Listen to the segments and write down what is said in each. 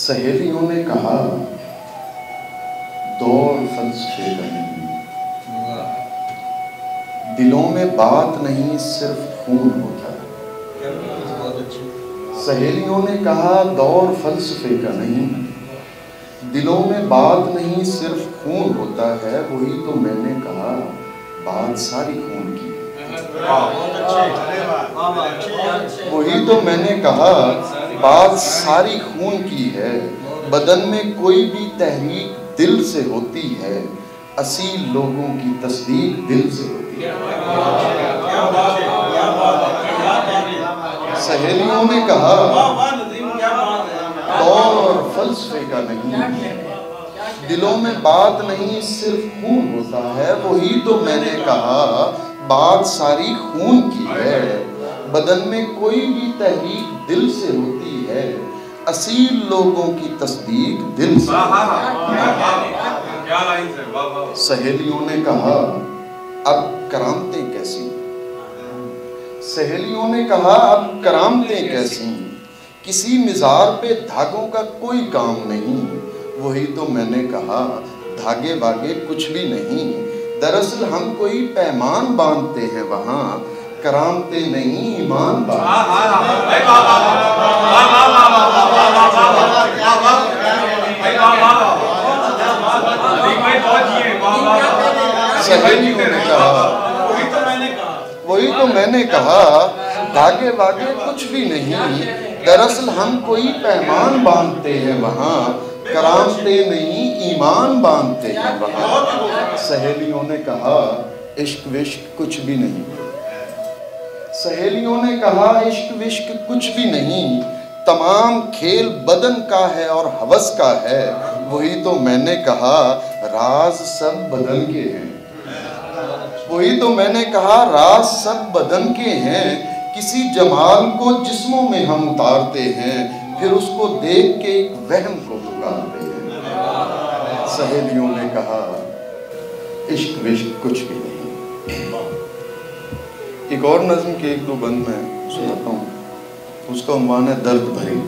सहेलियों ने कहा दौर फलसफे का नहीं, दिलों में बात नहीं सिर्फ खून होता है। सहेलियों ने कहा दौर फलसफे का नहीं, दिलों में बात नहीं सिर्फ खून होता है। वही तो मैंने कहा बात सारी खून की है। वही तो मैंने कहा बात सारी खून की है। बदन में कोई भी तहरीक दिल से होती है, असील लोगों की तस्दीक दिल से होती है। सहेलियों ने कहा दौर फलसफे का नहीं, दिलों में बात नहीं सिर्फ खून होता है। वही तो मैंने कहा बात सारी खून की है। बदन में कोई भी तहरीक दिल से होती है, असील लोगों की तस्दीक दिल से। सहेलियों ने कहा अब करामतें कैसी, सहेलियों ने कहा अब करामतें कैसी, किसी मिजार पे धागों का कोई काम नहीं। वही तो मैंने कहा धागे वागे कुछ भी नहीं, दरअसल हम कोई पैमान बांधते हैं वहाँ, करामते नहीं ईमान सहेलियों ने कहा वही तो मैंने कहा धागे वागे कुछ भी नहीं, दरअसल हम कोई पैमान बांधते हैं वहाँ, करामते नहीं ईमान बांधते हैं वहाँ। सहेलियों ने कहा इश्क विश्क कुछ भी नहीं, सहेलियों ने कहा इश्क विश्क कुछ भी नहीं, तमाम खेल बदन का है और हवस का है। वही तो मैंने कहा राज सब बदन के हैं, वही तो मैंने कहा राज सब बदन के हैं। किसी जमाल को जिस्मों में हम उतारते हैं, फिर उसको देख के एक वहम को पुकारते हैं। सहेलियों ने कहा इश्क विश्क कुछ भी नहीं। एक और नज़्म के एक दो बंद में सुनाता हूँ, उसका उन्वान है दर्द भरी।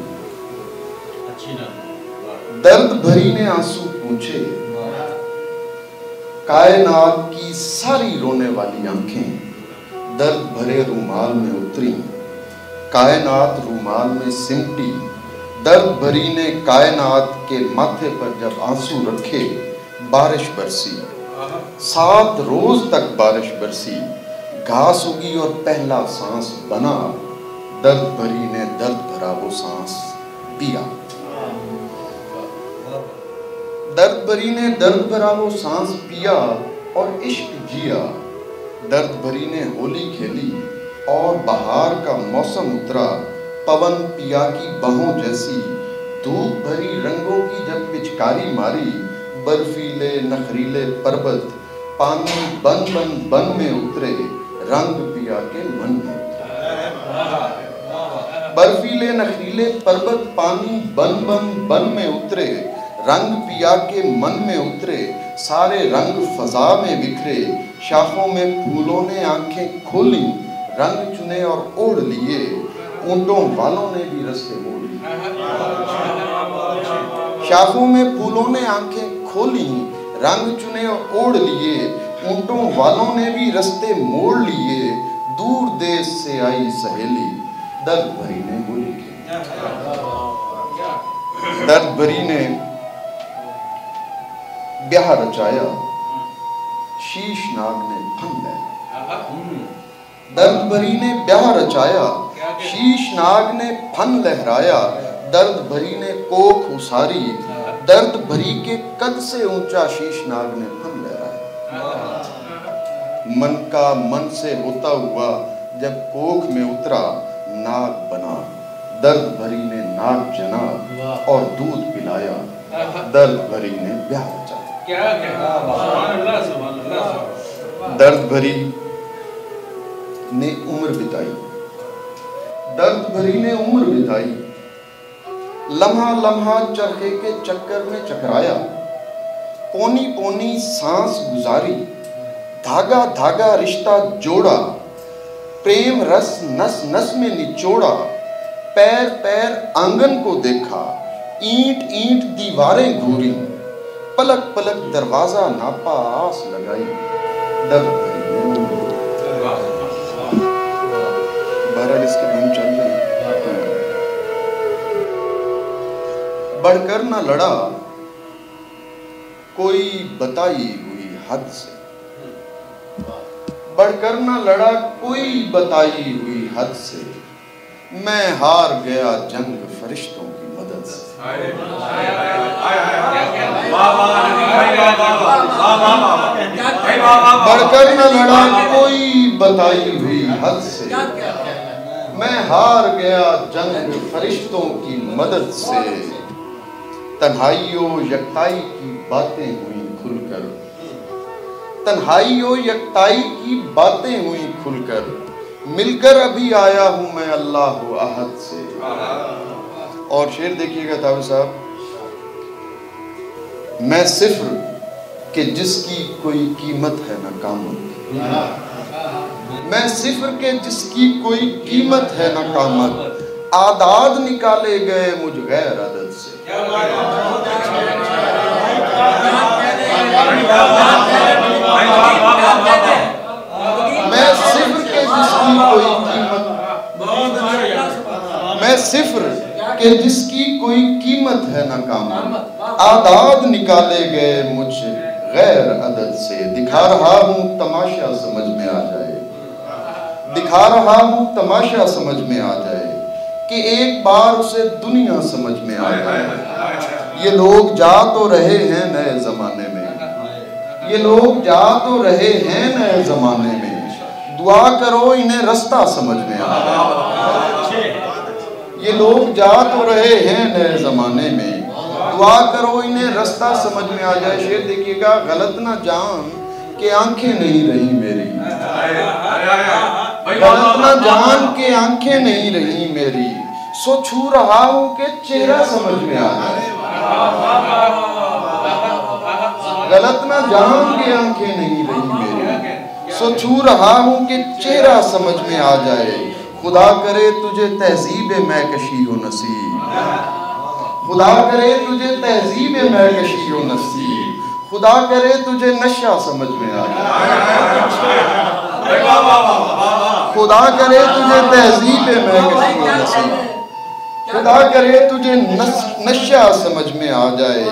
दर्द भरी ने आंसू पूछे, कायनात की सारी रोने वाली आंखें दर्द भरे रूमाल में उतरी, कायनात रूमाल में सिमटी। दर्द भरी ने कायनात के माथे पर जब आंसू रखे, बारिश बरसी, 7 रोज तक बारिश बरसी, घास उगी और पहला सांस बना। दर्द भरी ने दर्द भरा वो सांस पिया, दर्द भरी ने दर्द भरा वो सांस पिया और इश्क जिया। दर्द भरी ने होली खेली और बहार का मौसम उतरा, पवन पिया की बाहों जैसी, धूप भरी रंगों की जब पिचकारी मारी। बर्फीले नखरीले पर्वत पानी बन बन बन में उतरे, रंग पिया के मन में उतरे। बर्फीले नखरीले पर्वत पानी बन बन बन में उतरे, रंग पिया के मन में उतरे। सारे रंग फजा में बिखरे, शाखों में फूलों ने आंखें खोली, रंग चुने और ओढ़ लिए, ऊंटों वालों ने भी रस्ते मोड़ लिए। शाखों में फूलों ने आंखें खोली, रंग चुने और ओढ़ लिए, ऊंटों वालों ने भी रस्ते मोड़ लिए। दूर देश से आई सहेली दर्द भरी ने बोली के, दर्द भरी ने ब्याह रचाया, शीश नाग ने फन लहराया। दर्द भरी ने ब्याह रचाया, शीश नाग ने फन लहराया। दर्द भरी ने कोख उसारी, दर्द भरी के कद से ऊंचा शीश नाग ने फन लहराया। मन का मन से होता हुआ जब कोख में उतरा, नाग बना। दर्द भरी ने नाग जना और दूध पिलाया। दर्द भरी ने ब्याह रचाया। दर्द भरी ने उम्र बिताई, दर्द भरी ने उम्र बिताई। लम्हा लम्हा चरखे के चक्कर में चकराया, पौनी पौनी सांस गुजारी। धागा धागा रिश्ता जोड़ा, प्रेम रस नस नस में निचोड़ा। पैर पैर आंगन को देखा, ईंट ईंट दीवारें घूरी, पलक पलक दरवाजा नापा, आस लगाई, दर्द भरी बहरहाल इसके धुन चल रही। बढ़कर न लड़ा कोई बताई हुई हद से, बढ़कर न लड़ा कोई बताई हुई हद से, मैं हार गया जंग फरिश्तों की मदद से। बढ़कर न लड़ा कोई बताई हुई हद से, मैं हार गया जंग फरिश्तों की मदद से। तन्हाइयों यकताई की बातें हुई खुलकर, तन्हाइयों यकताई की बातें हुई खुलकर, मिलकर अभी आया हूं मैं अल्लाह अहद से। और शेर देखिएगा ताऊ साहब, मैं सिफ्र के जिसकी कोई कीमत है न कामत, मैं सिफ्र के जिसकी कोई कीमत है न कामत, आदाद निकाले गए मुझ गैर अदद से। मैं सिफ्र के जिसकी कोई कीमत, मैं सिफ्र के जिसकी कोई कीमत है न कामत, आदाद निकाले गए मुझ गैर अदद से। दिखा रहा हूं तमाशा समझ में आ जाए, दिखा रहा हूं तमाशा समझ में आ जाए, कि एक बार उसे दुनिया समझ में आ जाए। ये लोग जा तो रहे हैं नए जमाने में, ये लोग जा तो रहे हैं नए जमाने में, दुआ करो इन्हें रास्ता समझ में आ जाए। ये लोग जा तो रहे हैं नए जमाने में, दुआ करो इन्हें रास्ता समझ में आ जाए। शेर देखिएगा, गलत ना जान के आंखें नहीं रही मेरी, गलत ना जान के आंखें नहीं रही मेरी, सो छू रहा हूं कि चेहरा समझ में आ जाए। गलत ना जान के आंखें नहीं रही मेरी, सो छू रहा हूं कि चेहरा समझ में आ जाए। खुदा करे तुझे तहजीब महकशी हो नसीब, खुदा करे तुझे तहजीब महकशी हो नसीब, खुदा करे तुझे नशा समझ में आ जाए। खुदा करे तुझे तहजीब महकशी हो नसीब, खुदा करे तुझे नशा समझ में आ जाए।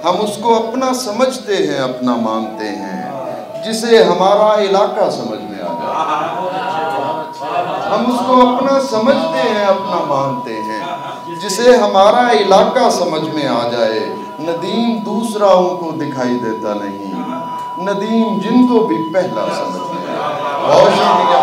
हम उसको अपना समझते हैं, अपना मानते हैं, जिसे हमारा इलाका समझ में आ जाए। हम उसको अपना समझते हैं, अपना मानते हैं, जिसे हमारा इलाका समझ में आ जाए। नदीम दूसराओं को दिखाई देता नहीं, नदीम जिनको भी पहला समझ में आए। बहुत शुक्रिया।